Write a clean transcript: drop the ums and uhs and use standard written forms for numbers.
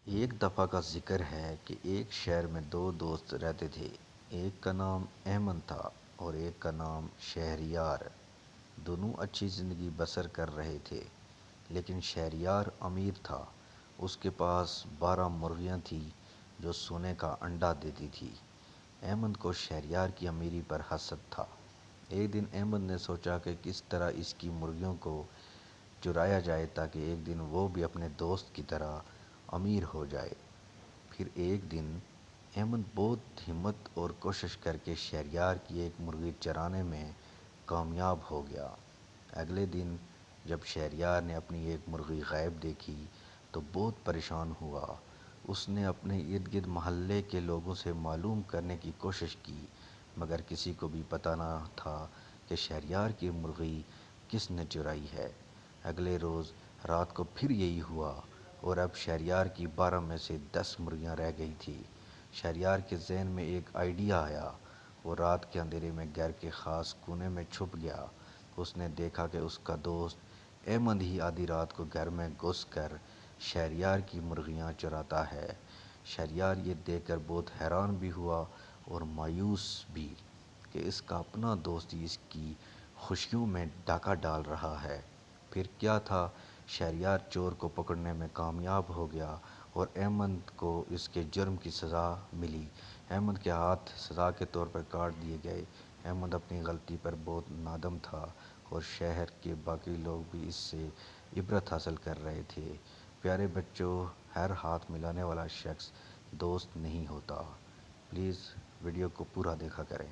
ایک دفعہ کا ذکر ہے کہ ایک شہر میں دو دوست رہتے تھے۔ ایک کا نام احمد تھا اور ایک کا نام شہریار۔ دونوں اچھی زندگی بسر کر رہے تھے، لیکن شہریار امیر تھا۔ اس کے پاس 12 مرغیاں تھیں جو سونے کا انڈا دیتی تھی۔ احمد کو شہریار کی امیری پر حسد تھا۔ ایک دن احمد نے سوچا کہ کس طرح اس کی مرغیوں کو چرایا جائے تاکہ ایک دن وہ بھی اپنے دوست کی طرح امیر ہو جائے۔ پھر ایک دن احمد بہت ہمت اور کوشش کر کے شہریار کی ایک مرغی چرانے میں کامیاب ہو گیا۔ اگلے دن جب شہریار نے اپنی ایک مرغی غائب دیکھی تو بہت پریشان ہوا۔ اس نے اپنے ارد گرد محلے کے لوگوں سے معلوم کرنے کی کوشش کی، مگر کسی کو بھی پتہ نہ تھا کہ شہریار کی مرغی کس نے چرائی ہے۔ اگلے روز رات کو پھر یہی ہوا اور اب شہریار کی 12 میں سے 10 مرغیاں رہ گئی تھیں۔ شہریار کے ذہن میں ایک آئیڈیا آیا۔ وہ رات کے اندھیرے میں گھر کے خاص کونے میں چھپ گیا۔ اس نے دیکھا کہ اس کا دوست احمد ہی آدھی رات کو گھر میں گھس کر شہریار کی مرغیاں چراتا ہے۔ شہریار یہ دیکھ کر بہت حیران بھی ہوا اور مایوس بھی کہ اس کا اپنا دوست ہی اس کی خوشیوں میں ڈاکہ ڈال رہا ہے۔ پھر کیا تھا، شہریار چور کو پکڑنے میں کامیاب ہو گیا اور احمد کو اس کے جرم کی سزا ملی۔ احمد کے ہاتھ سزا کے طور پر کاٹ دیے گئے۔ احمد اپنی غلطی پر بہت نادم تھا اور شہر کے باقی لوگ بھی اس سے عبرت حاصل کر رہے تھے۔ پیارے بچوں، ہر ہاتھ ملانے والا شخص دوست نہیں ہوتا۔ پلیز ویڈیو کو پورا دیکھا کریں۔